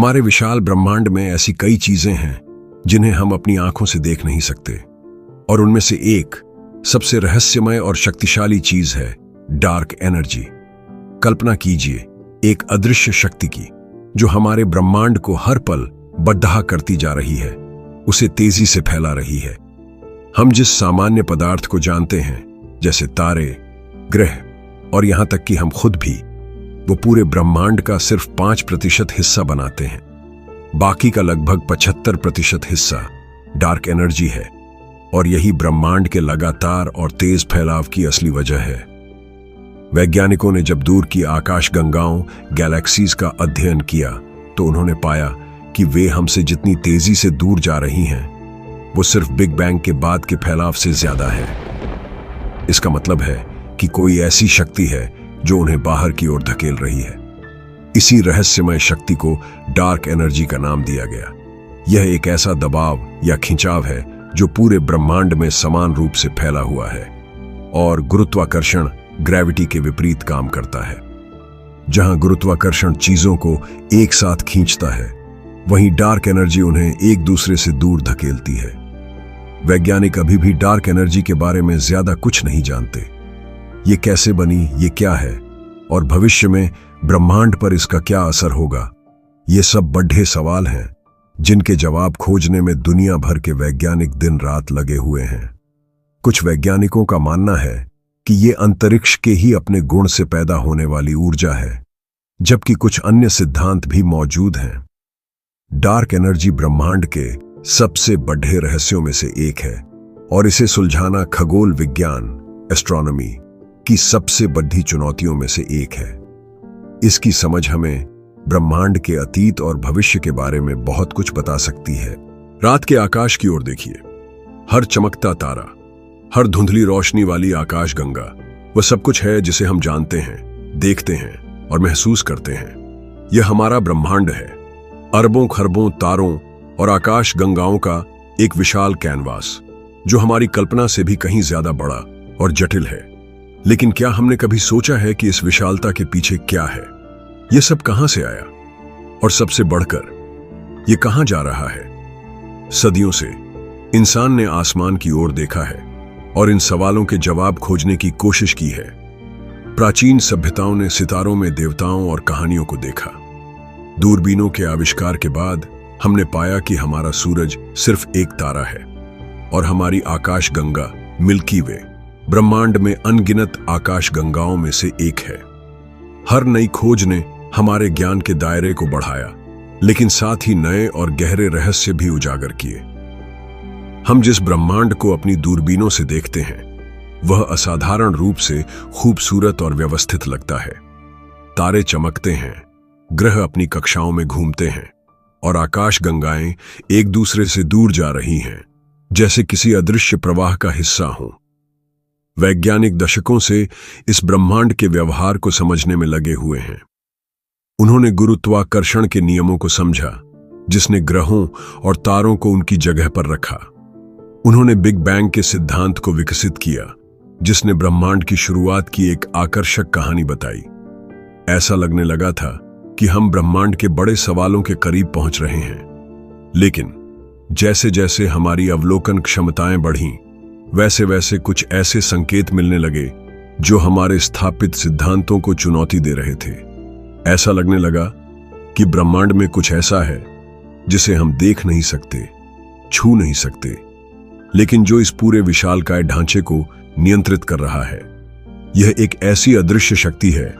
हमारे विशाल ब्रह्मांड में ऐसी कई चीजें हैं जिन्हें हम अपनी आंखों से देख नहीं सकते, और उनमें से एक सबसे रहस्यमय और शक्तिशाली चीज है डार्क एनर्जी। कल्पना कीजिए एक अदृश्य शक्ति की जो हमारे ब्रह्मांड को हर पल बद्धा करती जा रही है, उसे तेजी से फैला रही है। हम जिस सामान्य पदार्थ को जानते हैं, जैसे तारे, ग्रह और यहां तक कि हम खुद भी, वो पूरे ब्रह्मांड का सिर्फ 5% हिस्सा बनाते हैं। बाकी का लगभग 75% हिस्सा डार्क एनर्जी है, और यही ब्रह्मांड के लगातार और तेज फैलाव की असली वजह है। वैज्ञानिकों ने जब दूर की आकाशगंगाओं, गैलेक्सीज का अध्ययन किया तो उन्होंने पाया कि वे हमसे जितनी तेजी से दूर जा रही हैं, वो सिर्फ बिग बैंग के बाद के फैलाव से ज्यादा है। इसका मतलब है कि कोई ऐसी शक्ति है जो उन्हें बाहर की ओर धकेल रही है। इसी रहस्यमय शक्ति को डार्क एनर्जी का नाम दिया गया। यह एक ऐसा दबाव या खिंचाव है जो पूरे ब्रह्मांड में समान रूप से फैला हुआ है, और गुरुत्वाकर्षण ग्रेविटी के विपरीत काम करता है। जहां गुरुत्वाकर्षण चीजों को एक साथ खींचता है, वहीं डार्क एनर्जी उन्हें एक दूसरे से दूर धकेलती है। वैज्ञानिक अभी भी डार्क एनर्जी के बारे में ज्यादा कुछ नहीं जानते। ये कैसे बनी, ये क्या है, और भविष्य में ब्रह्मांड पर इसका क्या असर होगा, ये सब बड़े सवाल हैं जिनके जवाब खोजने में दुनिया भर के वैज्ञानिक दिन रात लगे हुए हैं। कुछ वैज्ञानिकों का मानना है कि ये अंतरिक्ष के ही अपने गुण से पैदा होने वाली ऊर्जा है, जबकि कुछ अन्य सिद्धांत भी मौजूद हैं। डार्क एनर्जी ब्रह्मांड के सबसे बड़े रहस्यों में से एक है, और इसे सुलझाना खगोल विज्ञान, एस्ट्रोनॉमी की सबसे बड़ी चुनौतियों में से एक है। इसकी समझ हमें ब्रह्मांड के अतीत और भविष्य के बारे में बहुत कुछ बता सकती है। रात के आकाश की ओर देखिए। हर चमकता तारा, हर धुंधली रोशनी वाली आकाशगंगा, वह सब कुछ है जिसे हम जानते हैं, देखते हैं और महसूस करते हैं। यह हमारा ब्रह्मांड है, अरबों खरबों तारों और आकाश गंगाओं का एक विशाल कैनवास, जो हमारी कल्पना से भी कहीं ज्यादा बड़ा और जटिल है। लेकिन क्या हमने कभी सोचा है कि इस विशालता के पीछे क्या है? यह सब कहां से आया, और सबसे बढ़कर यह कहां जा रहा है? सदियों से इंसान ने आसमान की ओर देखा है और इन सवालों के जवाब खोजने की कोशिश की है। प्राचीन सभ्यताओं ने सितारों में देवताओं और कहानियों को देखा। दूरबीनों के आविष्कार के बाद हमने पाया कि हमारा सूरज सिर्फ एक तारा है, और हमारी आकाशगंगा मिल्की वे ब्रह्मांड में अनगिनत आकाशगंगाओं में से एक है। हर नई खोज ने हमारे ज्ञान के दायरे को बढ़ाया, लेकिन साथ ही नए और गहरे रहस्य भी उजागर किए। हम जिस ब्रह्मांड को अपनी दूरबीनों से देखते हैं, वह असाधारण रूप से खूबसूरत और व्यवस्थित लगता है। तारे चमकते हैं, ग्रह अपनी कक्षाओं में घूमते हैं, और आकाशगंगाएं एक दूसरे से दूर जा रही हैं, जैसे किसी अदृश्य प्रवाह का हिस्सा हों। वैज्ञानिक दशकों से इस ब्रह्मांड के व्यवहार को समझने में लगे हुए हैं। उन्होंने गुरुत्वाकर्षण के नियमों को समझा, जिसने ग्रहों और तारों को उनकी जगह पर रखा। उन्होंने बिग बैंग के सिद्धांत को विकसित किया, जिसने ब्रह्मांड की शुरुआत की एक आकर्षक कहानी बताई। ऐसा लगने लगा था कि हम ब्रह्मांड के बड़े सवालों के करीब पहुंच रहे हैं। लेकिन जैसे जैसे हमारी अवलोकन क्षमताएं बढ़ीं, वैसे वैसे कुछ ऐसे संकेत मिलने लगे जो हमारे स्थापित सिद्धांतों को चुनौती दे रहे थे। ऐसा लगने लगा कि ब्रह्मांड में कुछ ऐसा है जिसे हम देख नहीं सकते, छू नहीं सकते, लेकिन जो इस पूरे विशालकाय ढांचे को नियंत्रित कर रहा है। यह एक ऐसी अदृश्य शक्ति है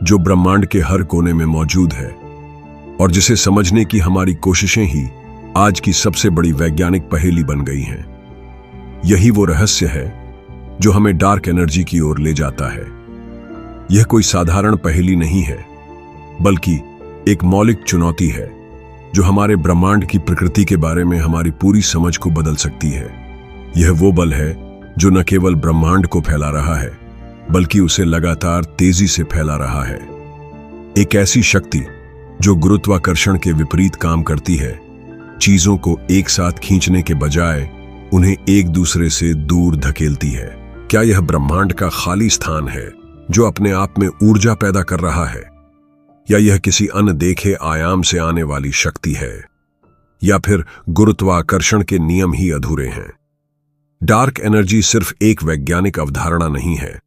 जो ब्रह्मांड के हर कोने में मौजूद है, और जिसे समझने की हमारी कोशिशें ही आज की सबसे बड़ी वैज्ञानिक पहेली बन गई हैं। यही वो रहस्य है जो हमें डार्क एनर्जी की ओर ले जाता है। यह कोई साधारण पहेली नहीं है, बल्कि एक मौलिक चुनौती है जो हमारे ब्रह्मांड की प्रकृति के बारे में हमारी पूरी समझ को बदल सकती है। यह वो बल है जो न केवल ब्रह्मांड को फैला रहा है, बल्कि उसे लगातार तेजी से फैला रहा है। एक ऐसी शक्ति जो गुरुत्वाकर्षण के विपरीत काम करती है, चीजों को एक साथ खींचने के बजाय उन्हें एक दूसरे से दूर धकेलती है। क्या यह ब्रह्मांड का खाली स्थान है जो अपने आप में ऊर्जा पैदा कर रहा है, या यह किसी अनदेखे आयाम से आने वाली शक्ति है, या फिर गुरुत्वाकर्षण के नियम ही अधूरे हैं? डार्क एनर्जी सिर्फ एक वैज्ञानिक अवधारणा नहीं है,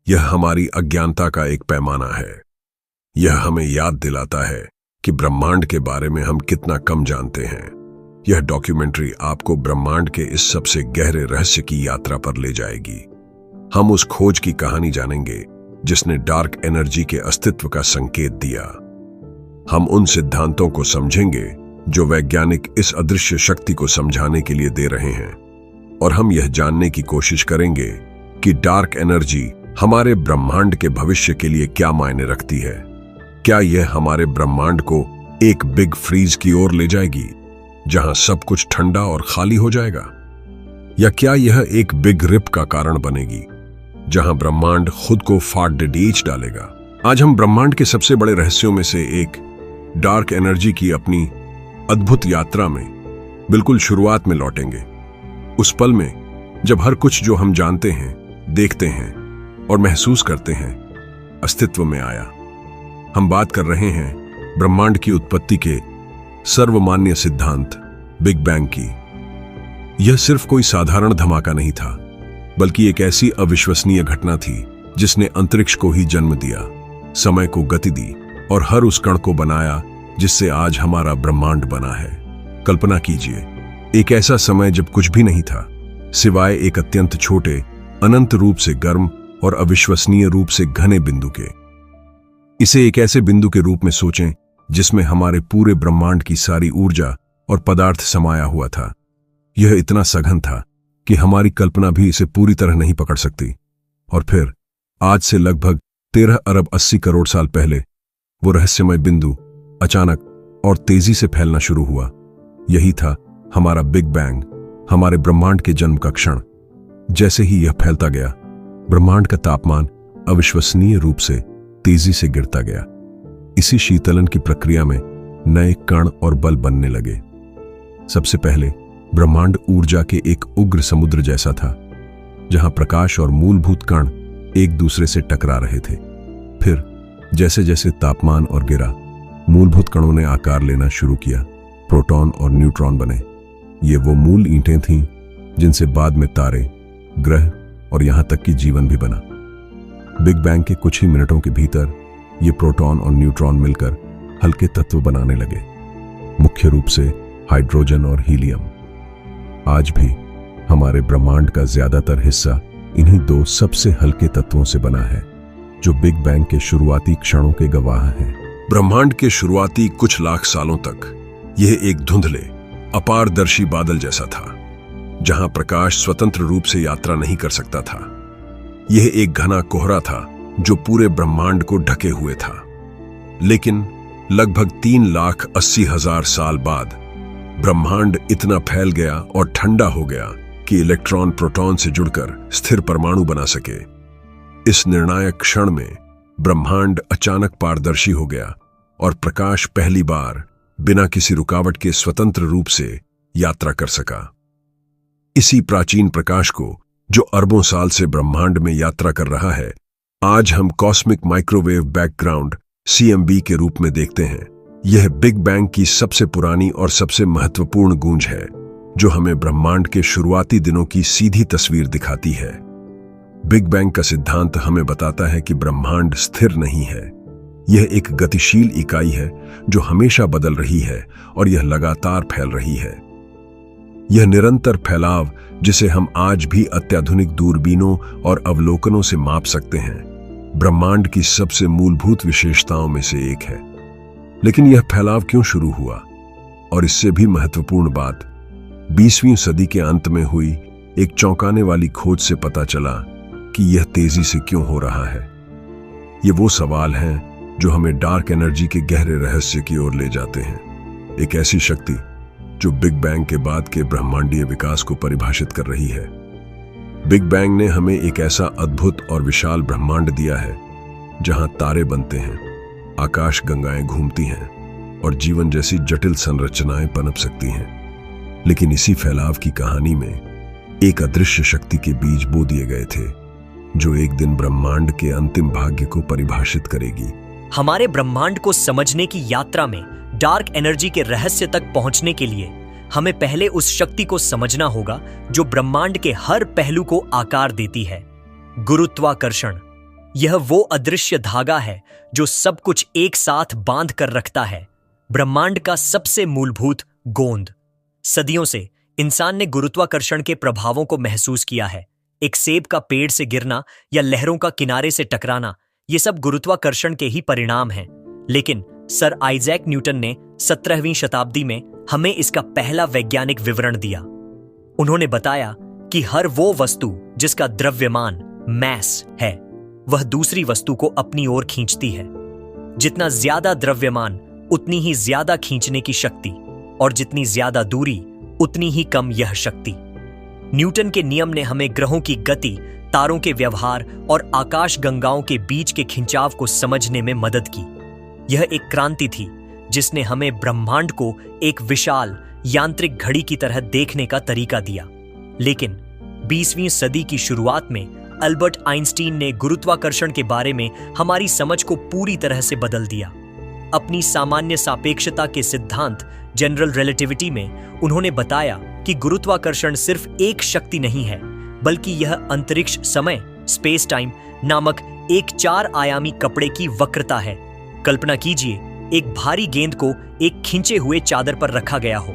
यह हमारी अज्ञानता का एक पैमाना है। यह हमें याद दिलाता है कि ब्रह्मांड के बारे में हम कितना कम जानते हैं। यह डॉक्यूमेंट्री आपको ब्रह्मांड के इस सबसे गहरे रहस्य की यात्रा पर ले जाएगी। हम उस खोज की कहानी जानेंगे जिसने डार्क एनर्जी के अस्तित्व का संकेत दिया। हम उन सिद्धांतों को समझेंगे जो वैज्ञानिक इस अदृश्य शक्ति को समझाने के लिए दे रहे हैं, और हम यह जानने की कोशिश करेंगे कि डार्क एनर्जी हमारे ब्रह्मांड के भविष्य के लिए क्या मायने रखती है। क्या यह हमारे ब्रह्मांड को एक बिग फ्रीज की ओर ले जाएगी, जहां सब कुछ ठंडा और खाली हो जाएगा, या क्या यह एक बिग रिप का कारण बनेगी, जहां ब्रह्मांड खुद को फाड़ डीच डालेगा? आज हम ब्रह्मांड के सबसे बड़े रहस्यों में से एक डार्क एनर्जी की अपनी अद्भुत यात्रा में बिल्कुल शुरुआत में लौटेंगे। उस पल में जब हर कुछ जो हम जानते हैं, देखते हैं और महसूस करते हैं अस्तित्व में आया। हम बात कर रहे हैं ब्रह्मांड की उत्पत्ति के सर्वमान्य सिद्धांत बिग बैंग की। यह सिर्फ कोई साधारण धमाका नहीं था, बल्कि एक ऐसी अविश्वसनीय घटना थी जिसने अंतरिक्ष को ही जन्म दिया, समय को गति दी और हर उस कण को बनाया जिससे आज हमारा ब्रह्मांड बना है। कल्पना कीजिए, एक ऐसा समय जब कुछ भी नहीं था सिवाय एक अत्यंत छोटे, अनंत रूप से गर्म और अविश्वसनीय रूप से घने बिंदु के। इसे एक ऐसे बिंदु के रूप में सोचें जिसमें हमारे पूरे ब्रह्मांड की सारी ऊर्जा और पदार्थ समाया हुआ था। यह इतना सघन था कि हमारी कल्पना भी इसे पूरी तरह नहीं पकड़ सकती। और फिर आज से लगभग 13 अरब 80 करोड़ साल पहले वो रहस्यमय बिंदु अचानक और तेजी से फैलना शुरू हुआ। यही था हमारा बिग बैंग, हमारे ब्रह्मांड के जन्म का क्षण। जैसे ही यह फैलता गया, ब्रह्मांड का तापमान अविश्वसनीय रूप से तेजी से गिरता गया। इसी शीतलन की प्रक्रिया में नए कण और बल बनने लगे। सबसे पहले ब्रह्मांड ऊर्जा के एक उग्र समुद्र जैसा था, जहां प्रकाश और मूलभूत कण एक दूसरे से टकरा रहे थे। फिर जैसे जैसे तापमान और गिरा, मूलभूत कणों ने आकार लेना शुरू किया। प्रोटॉन और न्यूट्रॉन बने। ये वो मूल ईंटें थीं जिनसे बाद में तारे, ग्रह और यहां तक कि जीवन भी बना। बिग बैंग के कुछ ही मिनटों के भीतर ये प्रोटॉन और न्यूट्रॉन मिलकर हल्के तत्व बनाने लगे, मुख्य रूप से हाइड्रोजन और हीलियम। आज भी हमारे ब्रह्मांड का ज्यादातर हिस्सा इन्हीं दो सबसे हल्के तत्वों से बना है, जो बिग बैंग के शुरुआती क्षणों के गवाह हैं। ब्रह्मांड के शुरुआती कुछ लाख सालों तक यह एक धुंधले, अपारदर्शी बादल जैसा था, जहां प्रकाश स्वतंत्र रूप से यात्रा नहीं कर सकता था। यह एक घना कोहरा था जो पूरे ब्रह्मांड को ढके हुए था। लेकिन लगभग 3,80,000 साल बाद ब्रह्मांड इतना फैल गया और ठंडा हो गया कि इलेक्ट्रॉन प्रोटॉन से जुड़कर स्थिर परमाणु बना सके। इस निर्णायक क्षण में ब्रह्मांड अचानक पारदर्शी हो गया और प्रकाश पहली बार बिना किसी रुकावट के स्वतंत्र रूप से यात्रा कर सका। इसी प्राचीन प्रकाश को, जो अरबों साल से ब्रह्मांड में यात्रा कर रहा है, आज हम कॉस्मिक माइक्रोवेव बैकग्राउंड CMB के रूप में देखते हैं। यह बिग बैंग की सबसे पुरानी और सबसे महत्वपूर्ण गूंज है, जो हमें ब्रह्मांड के शुरुआती दिनों की सीधी तस्वीर दिखाती है। बिग बैंग का सिद्धांत हमें बताता है कि ब्रह्मांड स्थिर नहीं है। यह एक गतिशील इकाई है जो हमेशा बदल रही है और यह लगातार फैल रही है। यह निरंतर फैलाव, जिसे हम आज भी अत्याधुनिक दूरबीनों और अवलोकनों से माप सकते हैं, ब्रह्मांड की सबसे मूलभूत विशेषताओं में से एक है। लेकिन यह फैलाव क्यों शुरू हुआ? और इससे भी महत्वपूर्ण बात, 20वीं सदी के अंत में हुई एक चौंकाने वाली खोज से पता चला कि यह तेजी से क्यों हो रहा है। ये वो सवाल हैं जो हमें डार्क एनर्जी के गहरे रहस्य की ओर ले जाते हैं। एक ऐसी शक्ति जो बिग बैंग के बाद के ब्रह्मांडीय विकास को परिभाषित कर रही है। बिग बैंग ने हमें एक ऐसा अद्भुत और विशाल ब्रह्मांड दिया है जहां तारे बनते हैं, आकाश गंगाएं घूमती हैं और जीवन जैसी जटिल संरचनाएं पनप सकती हैं। लेकिन इसी फैलाव की कहानी में एक अदृश्य शक्ति के बीज बो दिए गए थे, जो एक दिन ब्रह्मांड के अंतिम भाग्य को परिभाषित करेगी। हमारे ब्रह्मांड को समझने की यात्रा में डार्क एनर्जी के रहस्य तक पहुंचने के लिए हमें पहले उस शक्ति को समझना होगा जो ब्रह्मांड के हर पहलू को आकार देती है, गुरुत्वाकर्षण। यह वो अदृश्य धागा है जो सब कुछ एक साथ बांध कर रखता है, ब्रह्मांड का सबसे मूलभूत गोंद। सदियों से इंसान ने गुरुत्वाकर्षण के प्रभावों को महसूस किया है। एक सेब का पेड़ से गिरना या लहरों का किनारे से टकराना, ये सब गुरुत्वाकर्षण के ही परिणाम हैं। लेकिन सर आइजैक न्यूटन ने 17वीं शताब्दी में हमें इसका पहला वैज्ञानिक विवरण दिया। उन्होंने बताया कि हर वो वस्तु जिसका द्रव्यमान मैस है, वह दूसरी वस्तु को अपनी ओर खींचती है। जितना ज्यादा द्रव्यमान उतनी ही ज्यादा खींचने की शक्ति, और जितनी ज्यादा दूरी उतनी ही कम यह शक्ति। न्यूटन के नियम ने हमें ग्रहों की गति, तारों के व्यवहार और आकाश गंगाओं के बीच के खिंचाव को समझने में मदद की। यह एक क्रांति थी जिसने हमें ब्रह्मांड को एक विशाल यांत्रिक घड़ी की तरह देखने का तरीका दिया। लेकिन 20वीं सदी की शुरुआत में अल्बर्ट आइंस्टीन ने गुरुत्वाकर्षण के बारे में हमारी समझ को पूरी तरह से बदल दिया। अपनी सामान्य सापेक्षता के सिद्धांत जनरल रिलेटिविटी में उन्होंने बताया कि गुरुत्वाकर्षण सिर्फ एक शक्ति नहीं है, बल्कि यह अंतरिक्ष समय स्पेस टाइम नामक एक 4 आयामी कपड़े की वक्रता है। कल्पना कीजिए, एक भारी गेंद को एक खींचे हुए चादर पर रखा गया हो।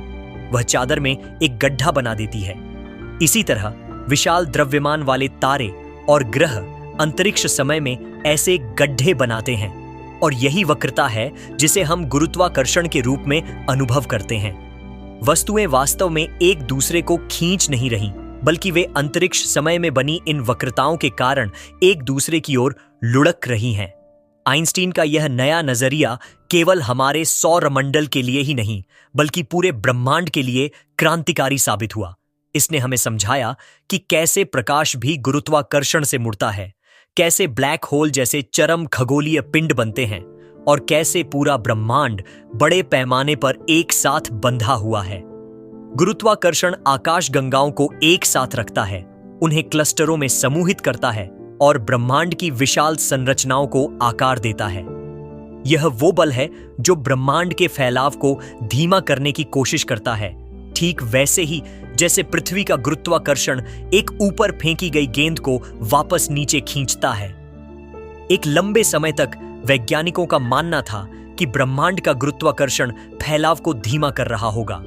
वह चादर में एक गड्ढा बना देती है। इसी तरह विशाल द्रव्यमान वाले तारे और ग्रह अंतरिक्ष समय में ऐसे गड्ढे बनाते हैं, और यही वक्रता है जिसे हम गुरुत्वाकर्षण के रूप में अनुभव करते हैं। वस्तुएं वास्तव में एक दूसरे को खींच नहीं रही, बल्कि वे अंतरिक्ष समय में बनी इन वक्रताओं के कारण एक दूसरे की ओर लुढ़क रही हैं। आइंस्टीन का यह नया नजरिया केवल हमारे सौरमंडल के लिए ही नहीं, बल्कि पूरे ब्रह्मांड के लिए क्रांतिकारी साबित हुआ। इसने हमें समझाया कि कैसे प्रकाश भी गुरुत्वाकर्षण से मुड़ता है, कैसे ब्लैक होल जैसे चरम खगोलीय पिंड बनते हैं, और कैसे पूरा ब्रह्मांड बड़े पैमाने पर एक साथ बंधा हुआ है। गुरुत्वाकर्षण आकाश गंगाओं को एक साथ रखता है, उन्हें क्लस्टरों में समूहित करता है और ब्रह्मांड की विशाल संरचनाओं को आकार देता है। यह वो बल है जो ब्रह्मांड के फैलाव को धीमा करने की कोशिश करता है, ठीक वैसे ही जैसे पृथ्वी का गुरुत्वाकर्षण एक ऊपर फेंकी गई गेंद को वापस नीचे खींचता है। एक लंबे समय तक वैज्ञानिकों का मानना था कि ब्रह्मांड का गुरुत्वाकर्षण फैलाव को धीमा कर रहा होगा।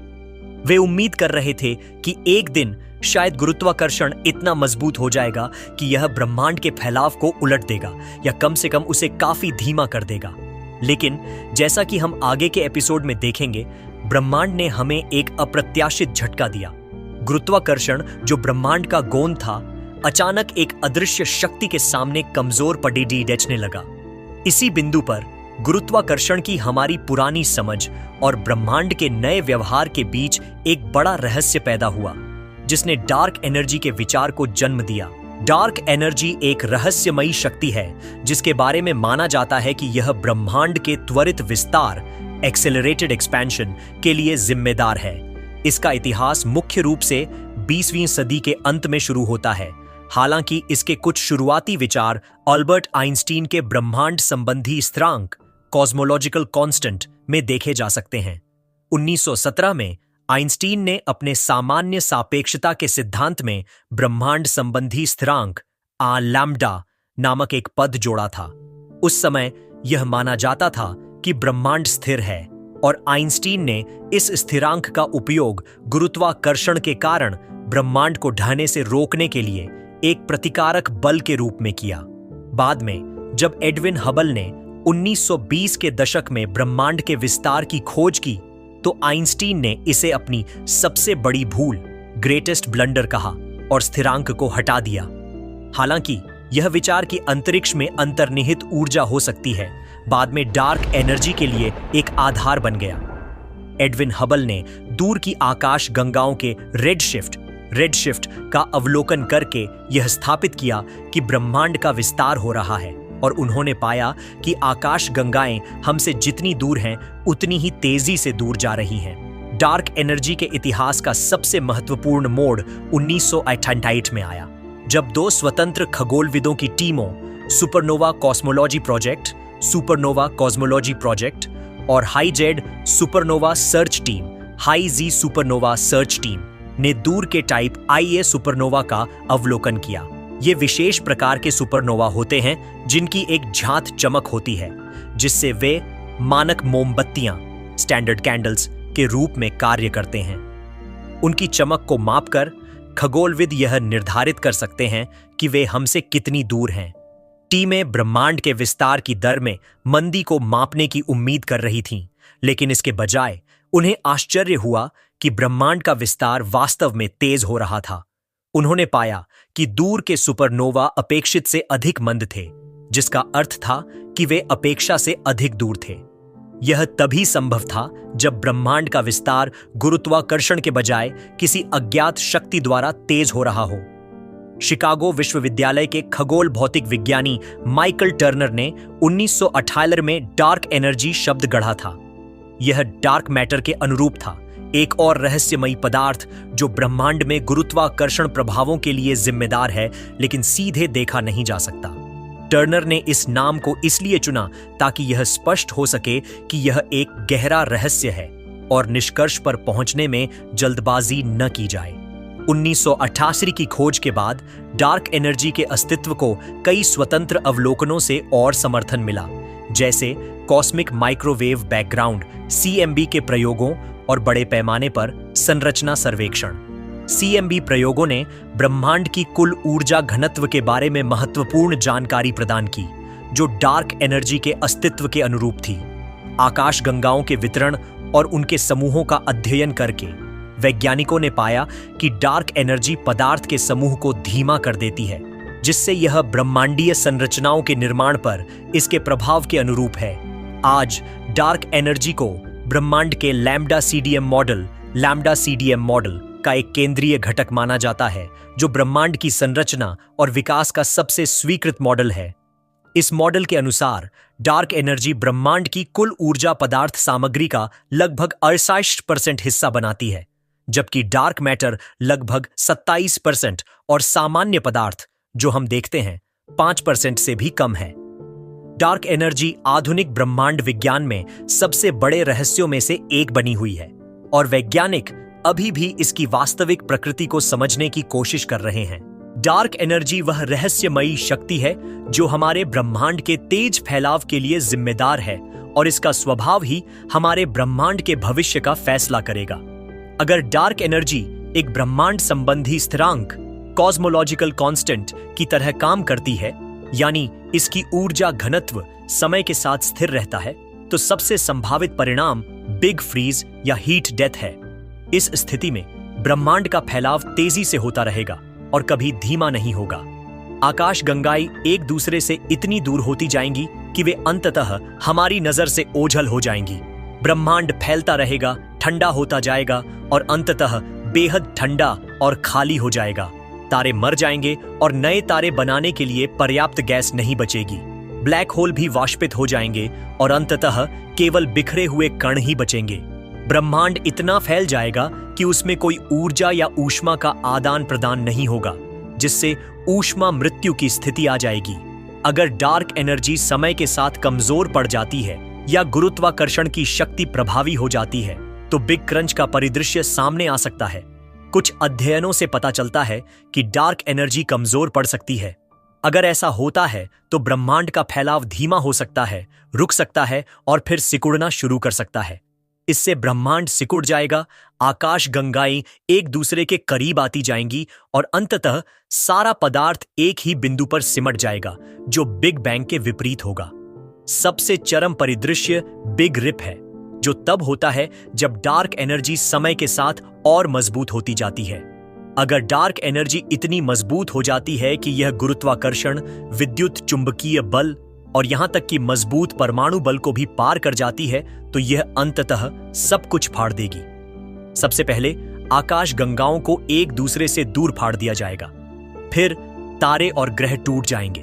वे उम्मीद कर रहे थे कि एक दिन शायद गुरुत्वाकर्षण इतना मजबूत हो जाएगा कि यह ब्रह्मांड के फैलाव को उलट देगा, या कम से कम उसे काफी धीमा कर देगा। लेकिन जैसा कि हम आगे के एपिसोड में देखेंगे, ब्रह्मांड ने हमें एक अप्रत्याशित झटका दिया। गुरुत्वाकर्षण, जो ब्रह्मांड का गोंद था, अचानक एक अदृश्य शक्ति के सामने कमजोर पड़ी डचने लगा। इसी बिंदु पर गुरुत्वाकर्षण की हमारी पुरानी समझ और ब्रह्मांड के नए व्यवहार के बीच एक बड़ा रहस्य पैदा हुआ, जिसने डार्क एनर्जी के विचार को जन्म दिया। डार्क एनर्जी एक रहस्यमयी शक्ति है जिसके बारे में माना जाता है कि यह ब्रह्मांड के त्वरित विस्तार एक्सेलरेटेड एक्सपेंशन के लिए जिम्मेदार है। इसका इतिहास मुख्य रूप से 20वीं सदी के अंत में शुरू होता है। हालांकि इसके कुछ शुरुआती विचार अल्बर्ट आइंस्टीन के ब्रह्मांड संबंधी स्थिरांक कॉस्मोलॉजिकल कांस्टेंट में देखे जा सकते हैं। 1917 में आइंस्टीन ने अपने सामान्य सापेक्षता के सिद्धांत में ब्रह्मांड संबंधी स्थिरांक आ लैम्ब्डा नामक एक पद जोड़ा था। उस समय यह माना जाता था कि ब्रह्मांड स्थिर है, और आइंस्टीन ने इस स्थिरांक का उपयोग गुरुत्वाकर्षण के कारण ब्रह्मांड को ढहने से रोकने के लिए एक प्रतिकारक बल के रूप में किया। बाद में जब एडविन हबल ने 1920 के दशक में ब्रह्मांड के विस्तार की खोज की, तो आइंस्टीन ने इसे अपनी सबसे बड़ी भूल, ग्रेटेस्ट ब्लंडर कहा और स्थिरांक को हटा दिया। हालांकि यह विचार कि अंतरिक्ष में अंतर्निहित ऊर्जा हो सकती है, बाद में डार्क एनर्जी के लिए एक आधार बन गया। एडविन हबल ने दूर की आकाश गंगाओं के रेडशिफ्ट का अवलोकन करके यह स्थापित किया कि ब्रह्मांड का विस्तार हो रहा है, और उन्होंने पाया कि आकाश गंगाएं हमसे जितनी दूर हैं उतनी ही तेजी से दूर जा रही हैं। डार्क एनर्जी के इतिहास का सबसे महत्वपूर्ण मोड़ 1968 में आया, जब 2 स्वतंत्र खगोलविदों की टीमों supernova cosmology project supernova cosmology project और हाईजेड सुपरनोवा सर्च टीम, हाई जी सुपरनोवा सर्च टीम ने दूर के टाइप IA सुपरनोवा का अवलोकन किया। ये विशेष प्रकार के सुपरनोवा होते हैं जिनकी एक झांत चमक होती है, जिससे वे मानक मोमबत्तियां, स्टैंडर्ड कैंडल्स के रूप में कार्य करते हैं। उनकी चमक को मापकर खगोलविद यह निर्धारित कर सकते हैं कि वे हमसे कितनी दूर हैं। टीमें ब्रह्मांड के विस्तार की दर में मंदी को मापने की उम्मीद कर रही थीं, लेकिन इसके बजाय उन्हें आश्चर्य हुआ कि ब्रह्मांड का विस्तार वास्तव में तेज हो रहा था। उन्होंने पाया कि दूर के सुपरनोवा अपेक्षित से अधिक मंद थे, जिसका अर्थ था कि वे अपेक्षा से अधिक दूर थे। यह तभी संभव था जब ब्रह्मांड का विस्तार गुरुत्वाकर्षण के बजाय किसी अज्ञात शक्ति द्वारा तेज हो रहा हो। शिकागो विश्वविद्यालय के खगोल भौतिक विज्ञानी माइकल टर्नर ने 1978 में डार्क एनर्जी शब्द गढ़ा था। यह डार्क मैटर के अनुरूप था, एक और रहस्यमयी पदार्थ जो ब्रह्मांड में गुरुत्वाकर्षण प्रभावों के लिए जिम्मेदार है, लेकिन सीधे देखा नहीं जा सकता। टर्नर ने इस नाम को इसलिए चुना ताकि यह स्पष्ट हो सके कि यह एक गहरा रहस्य है और निष्कर्ष पर पहुंचने में जल्दबाजी न की जाए। 1988 की खोज के बाद डार्क एनर्जी के अस्तित्व को कई स्वतंत्र अवलोकनों से और समर्थन मिला, जैसे कॉस्मिक माइक्रोवेव बैकग्राउंड CMB के प्रयोगों और बड़े पैमाने पर संरचना सर्वेक्षण। CMB प्रयोगों ने ब्रह्मांड की कुल ऊर्जा घनत्व के बारे में महत्वपूर्ण जानकारी प्रदान की, जो डार्क एनर्जी के अस्तित्व के अनुरूप थी। आकाशगंगाओं के वितरण और उनके समूहों का अध्ययन करके वैज्ञानिकों ने पाया कि डार्क एनर्जी पदार्थ के समूह को धीमा कर देती है, जिससे यह ब्रह्मांडीय संरचनाओं के निर्माण पर इसके प्रभाव के अनुरूप है। आज डार्क एनर्जी को ब्रह्मांड के लैम्ब्डा CDM मॉडल का एक केंद्रीय घटक माना जाता है, जो ब्रह्मांड की संरचना और विकास का सबसे स्वीकृत मॉडल है। इस मॉडल के अनुसार डार्क एनर्जी ब्रह्मांड की कुल ऊर्जा पदार्थ सामग्री का लगभग 68% हिस्सा बनाती है, जबकि डार्क मैटर लगभग 27% और सामान्य पदार्थ, जो हम देखते हैं, 5% से भी कम है। डार्क एनर्जी आधुनिक ब्रह्मांड विज्ञान में सबसे बड़े रहस्यों में से एक बनी हुई है और वैज्ञानिक अभी भी इसकी वास्तविक प्रकृति को समझने की कोशिश कर रहे हैं। डार्क एनर्जी वह रहस्यमयी शक्ति है जो हमारे ब्रह्मांड के तेज फैलाव के लिए जिम्मेदार है, और इसका स्वभाव ही हमारे ब्रह्मांड के भविष्य का फैसला करेगा। अगर डार्क एनर्जी एक ब्रह्मांड संबंधी स्थिरांक कॉस्मोलॉजिकल कांस्टेंट की तरह काम करती है, यानी इसकी ऊर्जा घनत्व समय के साथ स्थिर रहता है, तो सबसे संभावित परिणाम बिग फ्रीज या हीट डेथ है। इस स्थिति में ब्रह्मांड का फैलाव तेजी से होता रहेगा और कभी धीमा नहीं होगा। आकाशगंगाएं एक दूसरे से इतनी दूर होती जाएंगी कि वे अंततः हमारी नजर से ओझल हो जाएंगी। ब्रह्मांड फैलता रहेगा, ठंडा होता जाएगा और अंततः बेहद ठंडा और खाली हो जाएगा। तारे मर जाएंगे और नए तारे बनाने के लिए पर्याप्त गैस नहीं बचेगी। ब्लैक होल भी वाष्पित हो जाएंगे और अंततः केवल बिखरे हुए कण ही बचेंगे। ब्रह्मांड इतना फैल जाएगा कि उसमें कोई ऊर्जा या ऊष्मा का आदान प्रदान नहीं होगा, जिससे ऊष्मा मृत्यु की स्थिति आ जाएगी। अगर डार्क एनर्जी समय के साथ कमजोर पड़ जाती है या गुरुत्वाकर्षण की शक्ति प्रभावी हो जाती है, तो बिग क्रंच का परिदृश्य सामने आ सकता है। कुछ अध्ययनों से पता चलता है कि डार्क एनर्जी कमजोर पड़ सकती है। अगर ऐसा होता है तो ब्रह्मांड का फैलाव धीमा हो सकता है, रुक सकता है और फिर सिकुड़ना शुरू कर सकता है। इससे ब्रह्मांड सिकुड़ जाएगा, आकाशगंगाएं एक दूसरे के करीब आती जाएंगी और अंततः सारा पदार्थ एक ही बिंदु पर सिमट जाएगा, जो बिग बैंग के विपरीत होगा। सबसे चरम परिदृश्य बिग रिप है, जो तब होता है जब डार्क एनर्जी समय के साथ और मजबूत होती जाती है। अगर डार्क एनर्जी इतनी मजबूत हो जाती है कि यह गुरुत्वाकर्षण, विद्युत चुंबकीय बल और यहां तक कि मजबूत परमाणु बल को भी पार कर जाती है, तो यह अंततः सब कुछ फाड़ देगी। सबसे पहले आकाशगंगाओं को एक दूसरे से दूर फाड़ दिया जाएगा, फिर तारे और ग्रह टूट जाएंगे,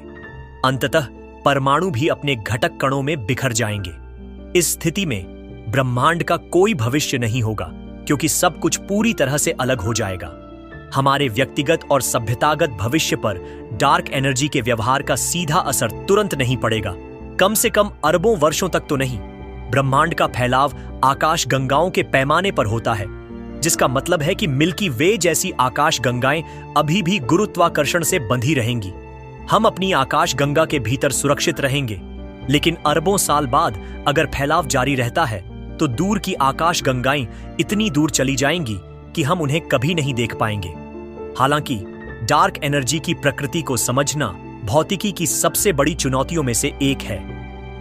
अंततः परमाणु भी अपने घटक कणों में बिखर जाएंगे। इस स्थिति में ब्रह्मांड का कोई भविष्य नहीं होगा, क्योंकि सब कुछ पूरी तरह से अलग हो जाएगा। हमारे व्यक्तिगत और सभ्यतागत भविष्य पर डार्क एनर्जी के व्यवहार का सीधा असर तुरंत नहीं पड़ेगा। कम से कम अरबों वर्षों तक तो नहीं। ब्रह्मांड का फैलाव आकाश गंगाओं के पैमाने पर होता है, जिसका मतलब है कि मिल्की वे जैसी आकाश गंगाएं अभी भी गुरुत्वाकर्षण से बंधी रहेंगी। हम अपनी आकाश गंगा के भीतर सुरक्षित रहेंगे, लेकिन अरबों साल बाद अगर फैलाव जारी रहता है तो दूर की आकाश गंगाएं इतनी दूर चली जाएंगी कि हम उन्हें कभी नहीं देख पाएंगे। हालांकि डार्क एनर्जी की प्रकृति को समझना भौतिकी की सबसे बड़ी चुनौतियों में से एक है।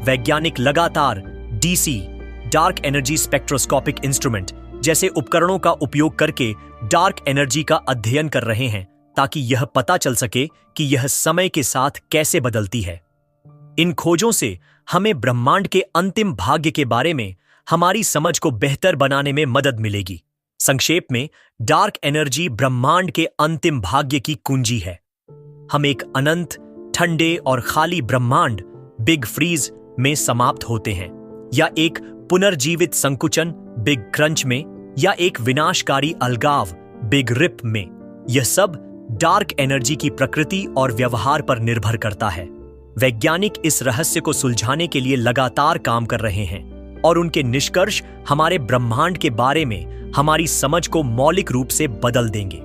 वैज्ञानिक लगातार DC dark energy spectroscopic instrument जैसे उपकरणों का उपयोग करके डार्क एनर्जी का अध्ययन कर रहे हैं, ताकि यह पता चल सके कि यह समय के साथ कैसे बदलती है। इन खोजों से हमें ब्रह्मांड के अंतिम भाग्य के बारे में हमारी समझ को बेहतर बनाने में मदद मिलेगी। संक्षेप में, डार्क एनर्जी ब्रह्मांड के अंतिम भाग्य की कुंजी है। हम एक अनंत, ठंडे और खाली ब्रह्मांड बिग फ्रीज में समाप्त होते हैं, या एक पुनर्जीवित संकुचन बिग क्रंच में, या एक विनाशकारी अलगाव बिग रिप में। यह सब डार्क एनर्जी की प्रकृति और व्यवहार पर निर्भर करता है। वैज्ञानिक इस रहस्य को सुलझाने के लिए लगातार काम कर रहे हैं, और उनके निष्कर्ष हमारे ब्रह्मांड के बारे में हमारी समझ को मौलिक रूप से बदल देंगे।